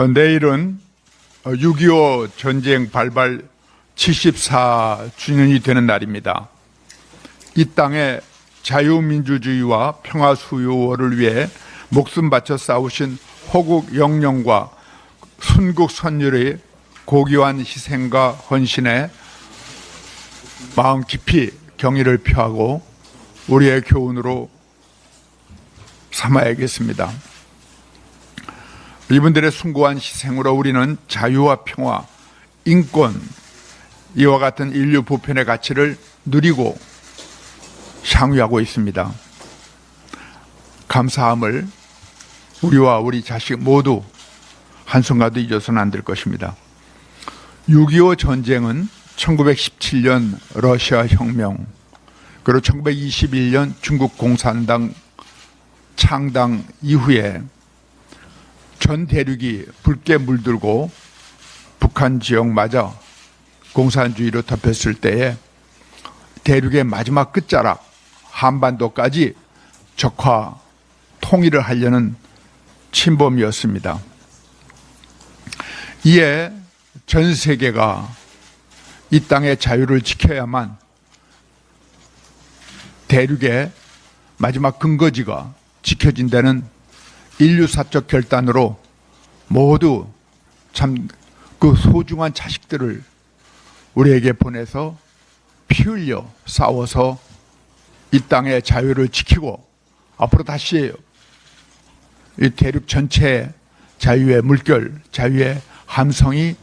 내일은 6.25 전쟁 발발 74주년이 되는 날입니다. 이 땅의 자유민주주의와 평화 수요를 위해 목숨 바쳐 싸우신 호국 영령과 순국 선열의 고귀한 희생과 헌신에 마음 깊이 경의를 표하고 우리의 교훈으로 삼아야겠습니다. 이분들의 숭고한 희생으로 우리는 자유와 평화, 인권, 이와 같은 인류 보편의 가치를 누리고 향유하고 있습니다. 감사함을 우리와 우리 자식 모두 한순간도 잊어서는 안 될 것입니다. 6.25 전쟁은 1917년 러시아 혁명, 그리고 1921년 중국 공산당 창당 이후에 전 대륙이 붉게 물들고 북한 지역마저 공산주의로 덮였을 때에 대륙의 마지막 끝자락 한반도까지 적화 통일을 하려는 침범이었습니다. 이에 전 세계가 이 땅의 자유를 지켜야만 대륙의 마지막 근거지가 지켜진다는 인류사적 결단으로 모두 참 그 소중한 자식들을 우리에게 보내서 피 흘려 싸워서 이 땅의 자유를 지키고 앞으로 다시 이 대륙 전체의 자유의 물결, 자유의 함성이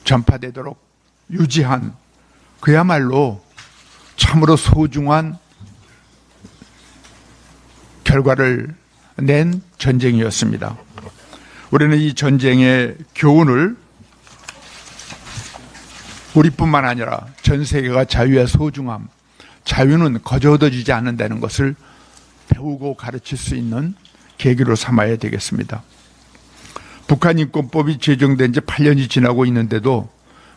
전파되도록 유지한 그야말로 참으로 소중한 결과를 낸 전쟁이었습니다. 우리는 이 전쟁의 교훈을 우리뿐만 아니라 전 세계가 자유의 소중함, 자유는 거저 얻어지지 않는다는 것을 배우고 가르칠 수 있는 계기로 삼아야 되겠습니다. 북한인권법이 제정된 지 8년이 지나고 있는데도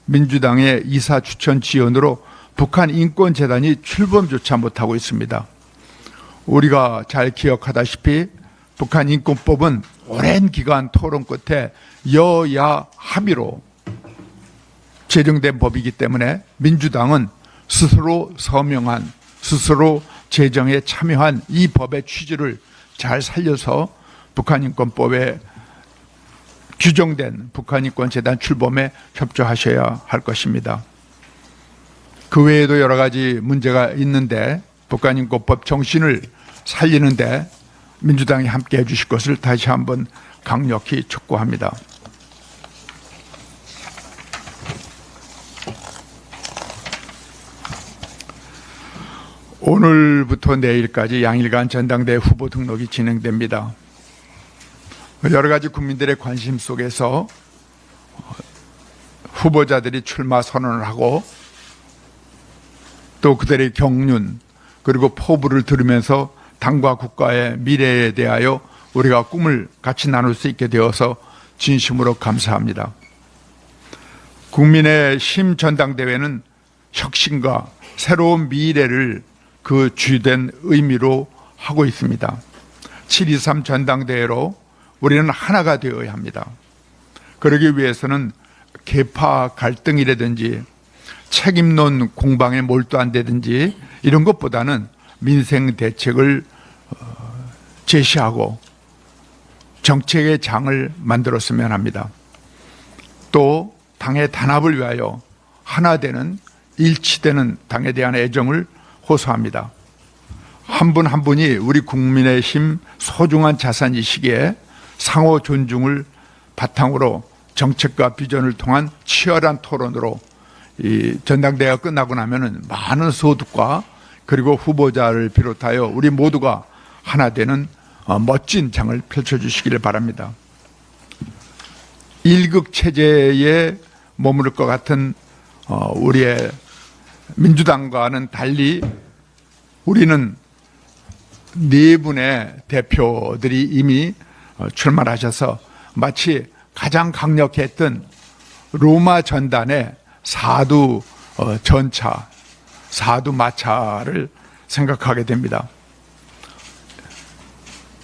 민주당의 이사 추천 지원으로 북한인권재단이 출범조차 못하고 있습니다. 우리가 잘 기억하다시피 북한인권법은 오랜 기간 토론 끝에 여야 합의로 제정된 법이기 때문에 민주당은 스스로 서명한, 스스로 제정에 참여한 이 법의 취지를 잘 살려서 북한인권법에 규정된 북한인권재단 출범에 협조하셔야 할 것입니다. 그 외에도 여러 가지 문제가 있는데 북한인권법 정신을 살리는데 민주당이 함께 해주실 것을 다시 한번 강력히 촉구합니다. 오늘부터 내일까지 양일간 전당대회 후보 등록이 진행됩니다. 여러 가지 국민들의 관심 속에서 후보자들이 출마 선언을 하고 또 그들의 경륜 그리고 포부를 들으면서 당과 국가의 미래에 대하여 우리가 꿈을 같이 나눌 수 있게 되어서 진심으로 감사합니다. 국민의힘 전당대회는 혁신과 새로운 미래를 그 주된 의미로 하고 있습니다. 7.23 전당대회로 우리는 하나가 되어야 합니다. 그러기 위해서는 계파 갈등이라든지 책임론 공방에 몰두한다든지 이런 것보다는 민생 대책을 제시하고 정책의 장을 만들었으면 합니다. 또 당의 단합을 위하여 하나 되는 일치되는 당에 대한 애정을 호소합니다. 한 분 한 분이 우리 국민의힘 소중한 자산이시기에 상호 존중을 바탕으로 정책과 비전을 통한 치열한 토론으로 이 전당대회가 끝나고 나면은 많은 소득과 그리고 후보자를 비롯하여 우리 모두가 하나 되는 멋진 장을 펼쳐주시기를 바랍니다. 일극 체제에 머무를 것 같은 우리의 민주당과는 달리 우리는 네 분의 대표들이 이미 출마하셔서 마치 가장 강력했던 로마 전단의 사두 전차, 사두 마차를 생각하게 됩니다.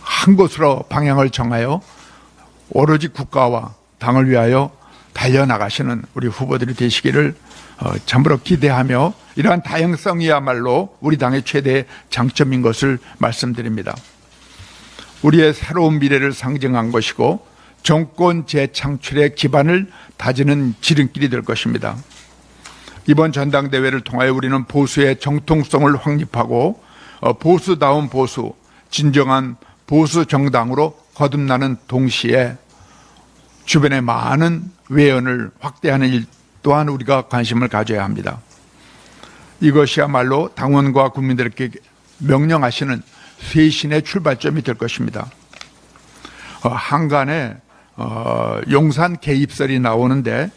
한 곳으로 방향을 정하여 오로지 국가와 당을 위하여 달려나가시는 우리 후보들이 되시기를 참으로 기대하며, 이러한 다양성이야말로 우리 당의 최대의 장점인 것을 말씀드립니다. 우리의 새로운 미래를 상징한 것이고 정권 재창출의 기반을 다지는 지름길이 될 것입니다. 이번 전당대회를 통하여 우리는 보수의 정통성을 확립하고 보수다운 보수, 진정한 보수 정당으로 거듭나는 동시에 주변의 많은 외연을 확대하는 일 또한 우리가 관심을 가져야 합니다. 이것이야말로 당원과 국민들에게 명령하시는 쇄신의 출발점이 될 것입니다. 한간에 용산 개입설이 나오는데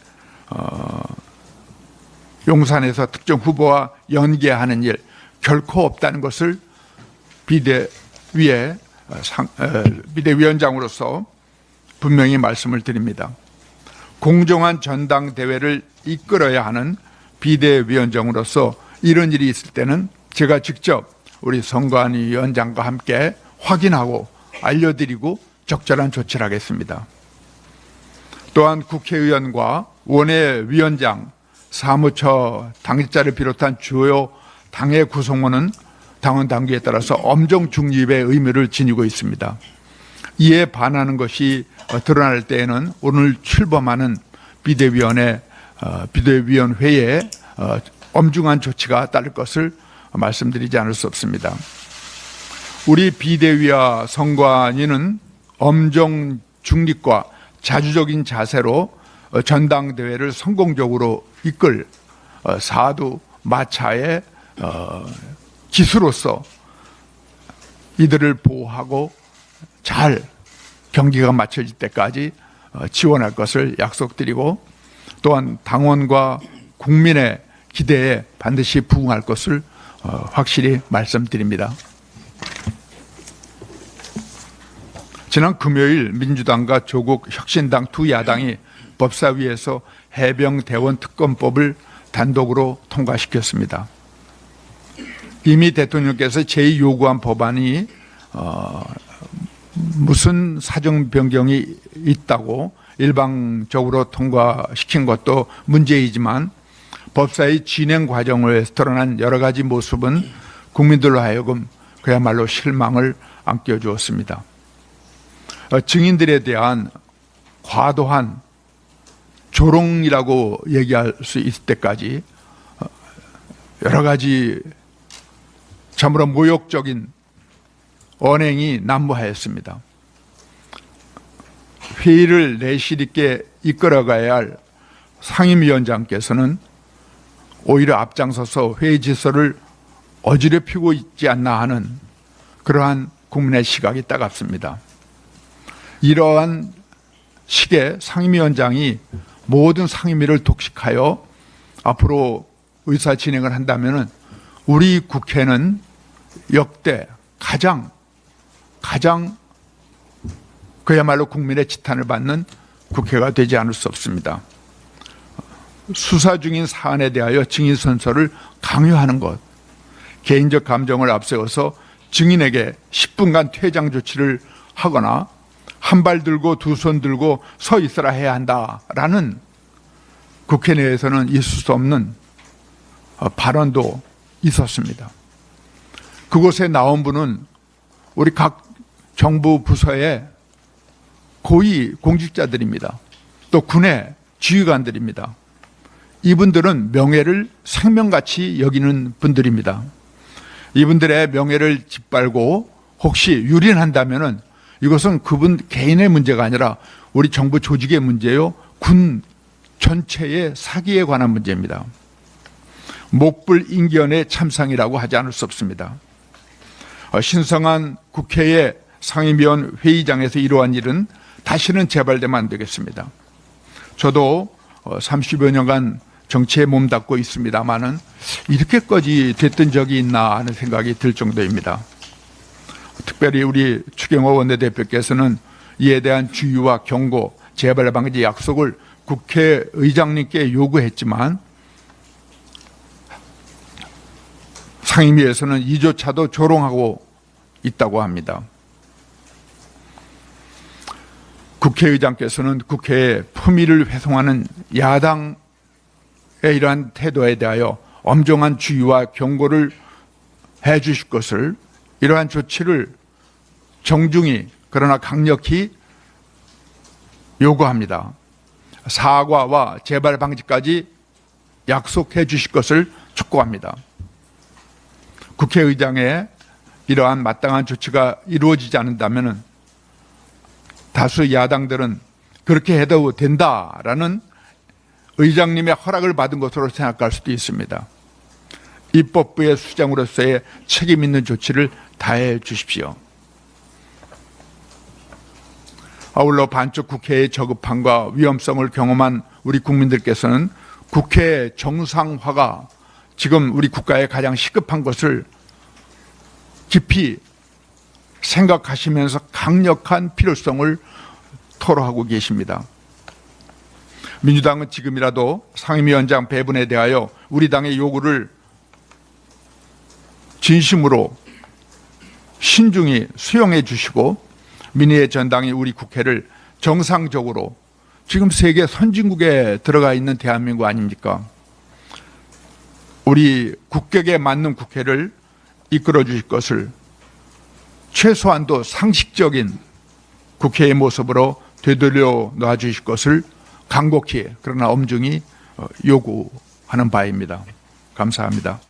용산에서 특정 후보와 연계하는 일 결코 없다는 것을 비대위원장으로서 분명히 말씀을 드립니다. 공정한 전당대회를 이끌어야 하는 비대위원장으로서 이런 일이 있을 때는 제가 직접 우리 선관위 위원장과 함께 확인하고 알려드리고 적절한 조치를 하겠습니다. 또한 국회의원과 원외위원장, 사무처 당직자를 비롯한 주요 당의 구성원은 당원 당규에 따라서 엄정 중립의 의무를 지니고 있습니다. 이에 반하는 것이 드러날 때에는 오늘 출범하는 비대위원회에 엄중한 조치가 따를 것을 말씀드리지 않을 수 없습니다. 우리 비대위와 선관위는 엄정 중립과 자주적인 자세로 전당대회를 성공적으로 이끌 사두 마차의 기수로서 이들을 보호하고 잘 경기가 마쳐질 때까지 지원할 것을 약속드리고, 또한 당원과 국민의 기대에 반드시 부응할 것을 확실히 말씀드립니다. 지난 금요일 민주당과 조국 혁신당 두 야당이 법사위에서 해병대원 특검법을 단독으로 통과시켰습니다. 이미 대통령께서 제2요구한 법안이 무슨 사정 변경이 있다고 일방적으로 통과시킨 것도 문제이지만 법사위 진행 과정에서 드러난 여러 가지 모습은 국민들로 하여금 그야말로 실망을 안겨주었습니다. 증인들에 대한 과도한 조롱이라고 얘기할 수 있을 때까지 여러 가지 참으로 모욕적인 언행이 난무하였습니다. 회의를 내실 있게 이끌어가야 할 상임위원장께서는 오히려 앞장서서 회의 질서를 어지럽히고 있지 않나 하는 그러한 국민의 시각이 따갑습니다. 이러한 식의 상임위원장이 모든 상임위를 독식하여 앞으로 의사 진행을 한다면 우리 국회는 역대 가장 그야말로 국민의 지탄을 받는 국회가 되지 않을 수 없습니다. 수사 중인 사안에 대하여 증인 선서를 강요하는 것, 개인적 감정을 앞세워서 증인에게 10분간 퇴장 조치를 하거나 한 발 들고 두 손 들고 서 있으라 해야 한다라는 국회 내에서는 있을 수 없는 발언도 있었습니다. 그곳에 나온 분은 우리 각 정부 부서의 고위 공직자들입니다. 또 군의 지휘관들입니다. 이분들은 명예를 생명같이 여기는 분들입니다. 이분들의 명예를 짓밟고 혹시 유린한다면 이것은 그분 개인의 문제가 아니라 우리 정부 조직의 문제요, 군 전체의 사기에 관한 문제입니다. 목불인견의 참상이라고 하지 않을 수 없습니다. 신성한 국회의 상임위원 회의장에서 이러한 일은 다시는 재발되면 안 되겠습니다. 저도 30여 년간 정치에 몸담고 있습니다마는 이렇게까지 됐던 적이 있나 하는 생각이 들 정도입니다. 특별히 우리 추경호 원내대표께서는 이에 대한 주의와 경고, 재발 방지 약속을 국회의장님께 요구했지만 상임위에서는 이조차도 조롱하고 있다고 합니다. 국회의장께서는 국회의 품위를 훼손하는 야당의 이러한 태도에 대하여 엄정한 주의와 경고를 해 주실 것을, 이러한 조치를 정중히 그러나 강력히 요구합니다. 사과와 재발 방지까지 약속해 주실 것을 촉구합니다. 국회의장의 이러한 마땅한 조치가 이루어지지 않는다면 다수 야당들은 그렇게 해도 된다라는 의장님의 허락을 받은 것으로 생각할 수도 있습니다. 입법부의 수장으로서의 책임 있는 조치를 다해 주십시오. 아울러 반쪽 국회의 저급함과 위험성을 경험한 우리 국민들께서는 국회 정상화가 지금 우리 국가의 가장 시급한 것을 깊이 생각하시면서 강력한 필요성을 토로하고 계십니다. 민주당은 지금이라도 상임위원장 배분에 대하여 우리 당의 요구를 진심으로 신중히 수용해 주시고 민의의 전당이 우리 국회를 정상적으로, 지금 세계 선진국에 들어가 있는 대한민국 아닙니까? 우리 국격에 맞는 국회를 이끌어 주실 것을 최소한도 상식적인 국회의 모습으로 되돌려 놔 주실 것을 간곡히 그러나 엄중히 요구하는 바입니다. 감사합니다.